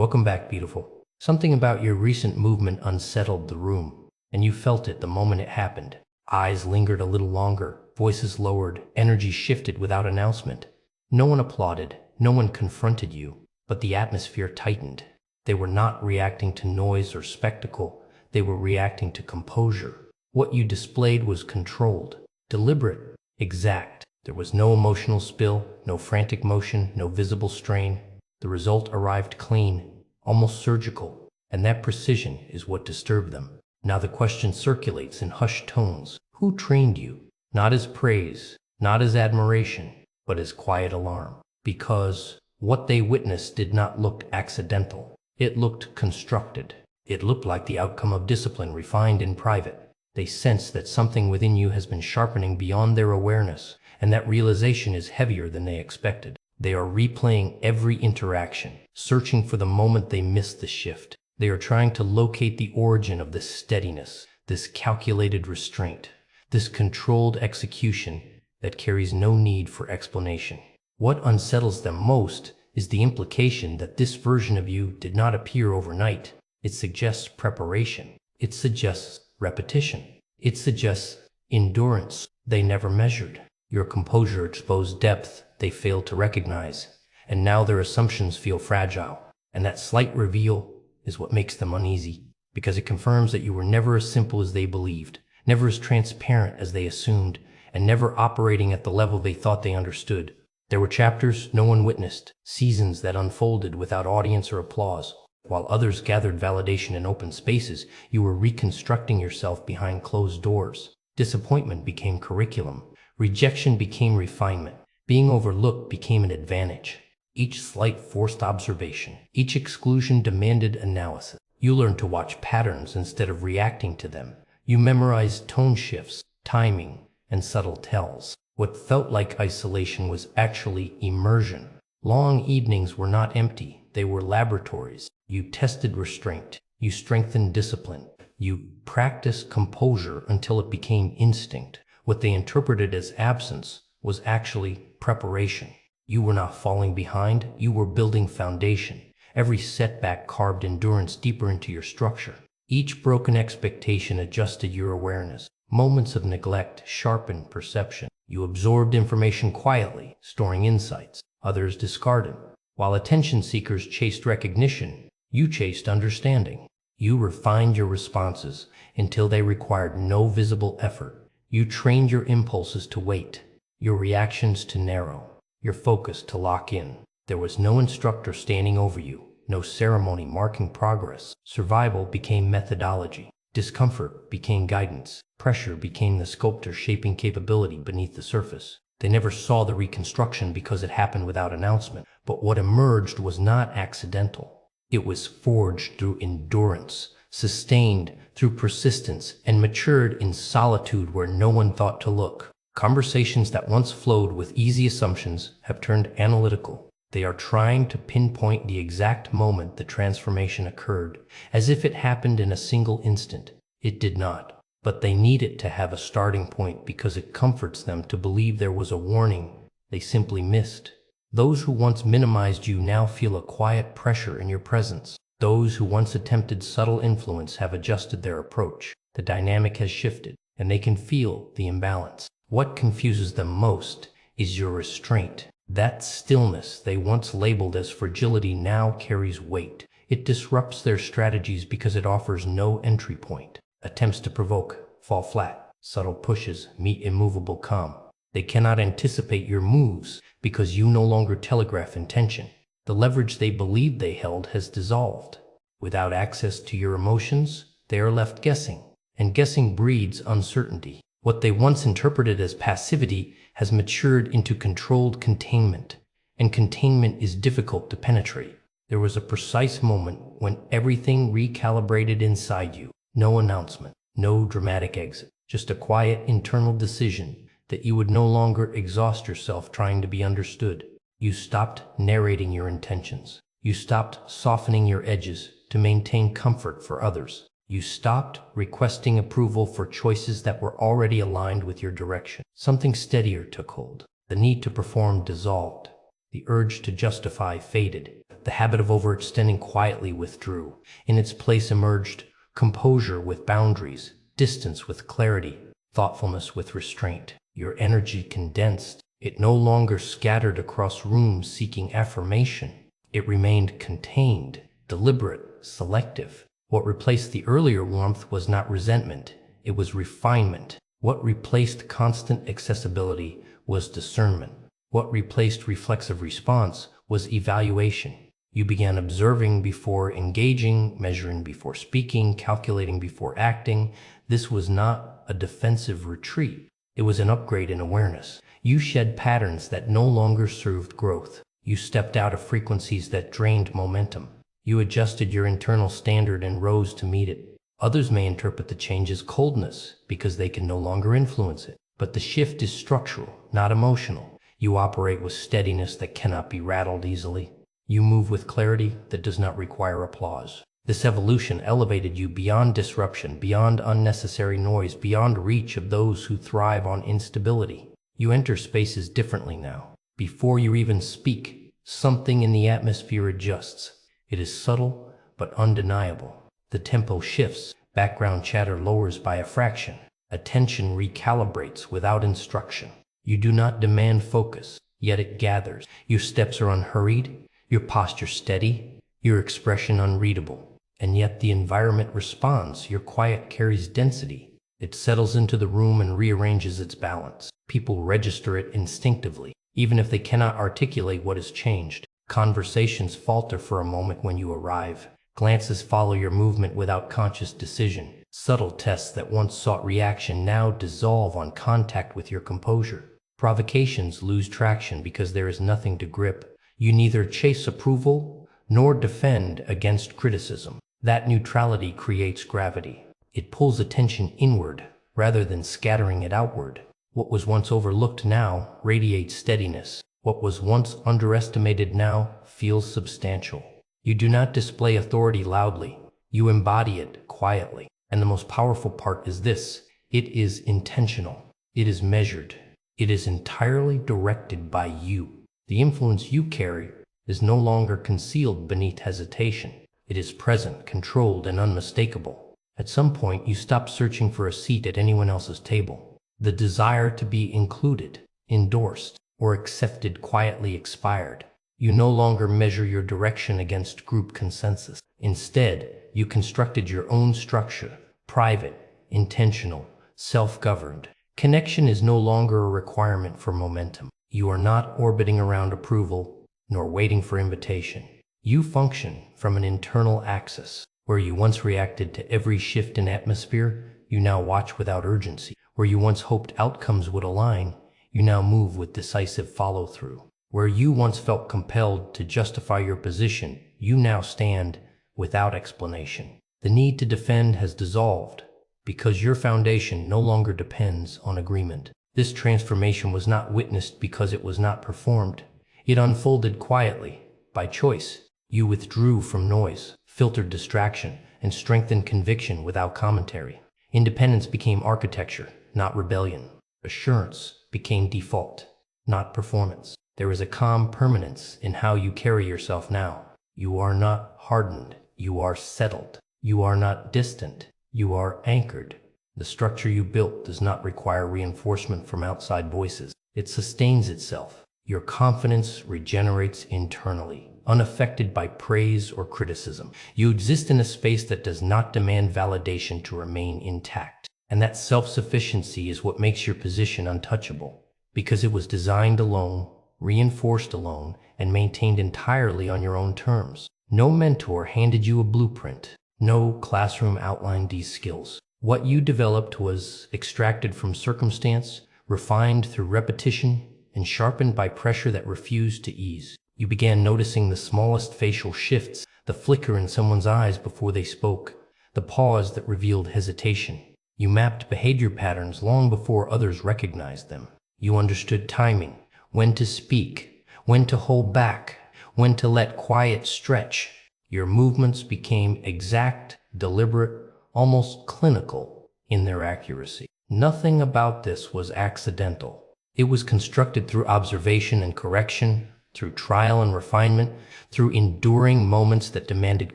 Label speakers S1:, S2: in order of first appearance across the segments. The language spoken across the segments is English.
S1: Welcome back, beautiful. Something about your recent movement unsettled the room, and you felt it the moment it happened. Eyes lingered a little longer, voices lowered, energy shifted without announcement. No one applauded, no one confronted you, but the atmosphere tightened. They were not reacting to noise or spectacle, they were reacting to composure. What you displayed was controlled, deliberate, exact. There was no emotional spill, no frantic motion, no visible strain. The result arrived clean, almost surgical, and that precision is what disturbed them. Now the question circulates in hushed tones. Who trained you? Not as praise, not as admiration, but as quiet alarm. Because what they witnessed did not look accidental. It looked constructed. It looked like the outcome of discipline refined in private. They sense that something within you has been sharpening beyond their awareness, and that realization is heavier than they expected. They are replaying every interaction, searching for the moment they missed the shift. They are trying to locate the origin of this steadiness, this calculated restraint, this controlled execution that carries no need for explanation. What unsettles them most is the implication that this version of you did not appear overnight. It suggests preparation. It suggests repetition. It suggests endurance they never measured. Your composure exposed depth they failed to recognize, and now their assumptions feel fragile. And that slight reveal is what makes them uneasy, because it confirms that you were never as simple as they believed, never as transparent as they assumed, and never operating at the level they thought they understood. There were chapters no one witnessed, seasons that unfolded without audience or applause. While others gathered validation in open spaces, you were reconstructing yourself behind closed doors. Disappointment became curriculum. Rejection became refinement. Being overlooked became an advantage. Each slight forced observation, each exclusion demanded analysis. You learned to watch patterns instead of reacting to them. You memorized tone shifts, timing, and subtle tells. What felt like isolation was actually immersion. Long evenings were not empty, they were laboratories. You tested restraint. You strengthened discipline. You practiced composure until it became instinct. What they interpreted as absence was actually preparation. You were not falling behind, you were building foundation. Every setback carved endurance deeper into your structure. Each broken expectation adjusted your awareness. Moments of neglect sharpened perception. You absorbed information quietly, storing insights. Others discarded. While attention seekers chased recognition, you chased understanding. You refined your responses until they required no visible effort. You trained your impulses to wait, your reactions to narrow, your focus to lock in. There was no instructor standing over you, no ceremony marking progress. Survival became methodology. Discomfort became guidance. Pressure became the sculptor shaping capability beneath the surface. They never saw the reconstruction because it happened without announcement. But what emerged was not accidental. It was forged through endurance, sustained through persistence, and matured in solitude where no one thought to look. Conversations that once flowed with easy assumptions have turned analytical. They are trying to pinpoint the exact moment the transformation occurred, as if it happened in a single instant. It did not, but they need it to have a starting point because it comforts them to believe there was a warning they simply missed. Those who once minimized you now feel a quiet pressure in your presence. Those who once attempted subtle influence have adjusted their approach. The dynamic has shifted, and they can feel the imbalance. What confuses them most is your restraint. That stillness they once labeled as fragility now carries weight. It disrupts their strategies because it offers no entry point. Attempts to provoke fall flat. Subtle pushes meet immovable calm. They cannot anticipate your moves because you no longer telegraph intention. The leverage they believed they held has dissolved. Without access to your emotions, they are left guessing, and guessing breeds uncertainty. What they once interpreted as passivity has matured into controlled containment, and containment is difficult to penetrate. There was a precise moment when everything recalibrated inside you. No announcement, no dramatic exit, just a quiet internal decision that you would no longer exhaust yourself trying to be understood. You stopped narrating your intentions. You stopped softening your edges to maintain comfort for others. You stopped requesting approval for choices that were already aligned with your direction. Something steadier took hold. The need to perform dissolved. The urge to justify faded. the habit of overextending quietly withdrew. In its place emerged composure with boundaries, distance with clarity, thoughtfulness with restraint. Your energy condensed. It no longer scattered across rooms seeking affirmation. It remained contained, deliberate, selective. What replaced the earlier warmth was not resentment, it was refinement. What replaced constant accessibility was discernment. What replaced reflexive response was evaluation. You began observing before engaging, measuring before speaking, calculating before acting. This was not a defensive retreat. It was an upgrade in awareness. You shed patterns that no longer served growth. You stepped out of frequencies that drained momentum. You adjusted your internal standard and rose to meet it. Others may interpret the change as coldness because they can no longer influence it. But the shift is structural, not emotional. You operate with steadiness that cannot be rattled easily. You move with clarity that does not require applause. This evolution elevated you beyond disruption, beyond unnecessary noise, beyond reach of those who thrive on instability. You enter spaces differently now. Before you even speak, something in the atmosphere adjusts. It is subtle but undeniable. The tempo shifts, background chatter lowers by a fraction. Attention recalibrates without instruction. You do not demand focus, yet it gathers. Your steps are unhurried, your posture steady, your expression unreadable. And yet the environment responds. Your quiet carries density. It settles into the room and rearranges its balance. People register it instinctively, even if they cannot articulate what has changed. Conversations falter for a moment when you arrive. Glances follow your movement without conscious decision. Subtle tests that once sought reaction now dissolve on contact with your composure. Provocations lose traction because there is nothing to grip. You neither chase approval nor defend against criticism. That neutrality creates gravity. It pulls attention inward rather than scattering it outward. What was once overlooked now radiates steadiness. What was once underestimated now feels substantial. You do not display authority loudly. You embody it quietly. And the most powerful part is this: it is intentional. It is measured. It is entirely directed by you. The influence you carry is no longer concealed beneath hesitation. It is present, controlled, and unmistakable. At some point, you stop searching for a seat at anyone else's table. The desire to be included, endorsed, or accepted quietly expired. You no longer measure your direction against group consensus. Instead, you constructed your own structure, private, intentional, self-governed. Connection is no longer a requirement for momentum. You are not orbiting around approval, nor waiting for invitation. You function from an internal axis. Where you once reacted to every shift in atmosphere, you now watch without urgency. Where you once hoped outcomes would align, you now move with decisive follow-through. Where you once felt compelled to justify your position, you now stand without explanation. The need to defend has dissolved because your foundation no longer depends on agreement. This transformation was not witnessed because it was not performed. It unfolded quietly, by choice. You withdrew from noise, filtered distraction, and strengthened conviction without commentary. Independence became architecture, not rebellion. Assurance became default, not performance. There is a calm permanence in how you carry yourself now. You are not hardened. You are settled. You are not distant. You are anchored. The structure you built does not require reinforcement from outside voices. It sustains itself. Your confidence regenerates internally, unaffected by praise or criticism. You exist in a space that does not demand validation to remain intact. And that self-sufficiency is what makes your position untouchable, because it was designed alone, reinforced alone, and maintained entirely on your own terms. No mentor handed you a blueprint. No classroom outlined these skills. What you developed was extracted from circumstance, refined through repetition, and sharpened by pressure that refused to ease. You began noticing the smallest facial shifts, the flicker in someone's eyes before they spoke, the pause that revealed hesitation. You mapped behavior patterns long before others recognized them. You understood timing, when to speak, when to hold back, when to let quiet stretch. Your movements became exact, deliberate, almost clinical in their accuracy. Nothing about this was accidental. It was constructed through observation and correction, through trial and refinement, through enduring moments that demanded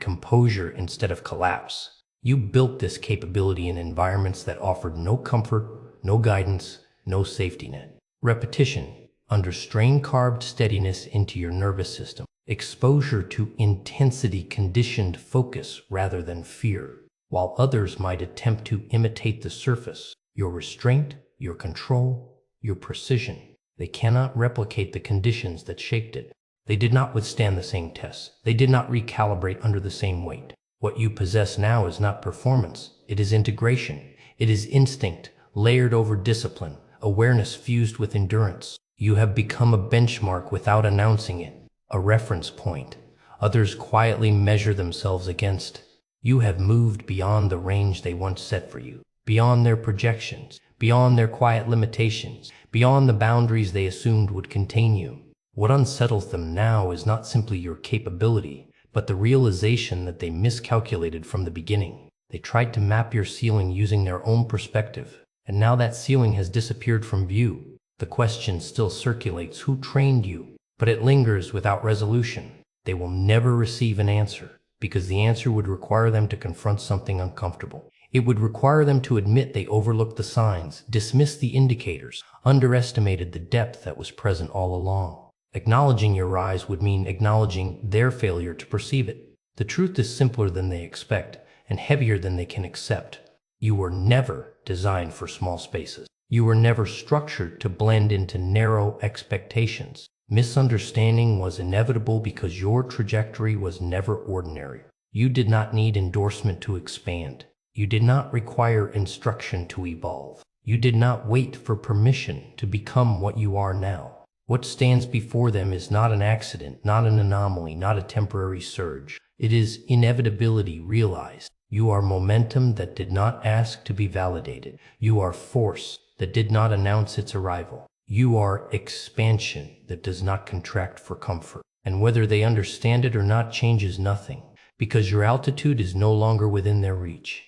S1: composure instead of collapse. You built this capability in environments that offered no comfort, no guidance, no safety net. Repetition, under strain, carved steadiness into your nervous system. Exposure to intensity conditioned focus rather than fear. While others might attempt to imitate the surface, your restraint, your control, your precision, they cannot replicate the conditions that shaped it. They did not withstand the same tests. They did not recalibrate under the same weight. What you possess now is not performance. It is integration. It is instinct, layered over discipline, awareness fused with endurance. You have become a benchmark without announcing it, a reference point others quietly measure themselves against. You have moved beyond the range they once set for you, beyond their projections, beyond their quiet limitations, beyond the boundaries they assumed would contain you. What unsettles them now is not simply your capability, but the realization that they miscalculated from the beginning. They tried to map your ceiling using their own perspective, and now that ceiling has disappeared from view. The question still circulates: who trained you? But it lingers without resolution. They will never receive an answer, because the answer would require them to confront something uncomfortable. It would require them to admit they overlooked the signs, dismissed the indicators, underestimated the depth that was present all along. Acknowledging your rise would mean acknowledging their failure to perceive it. The truth is simpler than they expect and heavier than they can accept. You were never designed for small spaces. You were never structured to blend into narrow expectations. Misunderstanding was inevitable because your trajectory was never ordinary. You did not need endorsement to expand. You did not require instruction to evolve. You did not wait for permission to become what you are now. What stands before them is not an accident, not an anomaly, not a temporary surge. It is inevitability realized. You are momentum that did not ask to be validated. You are force that did not announce its arrival. You are expansion that does not contract for comfort. And whether they understand it or not changes nothing, because your altitude is no longer within their reach.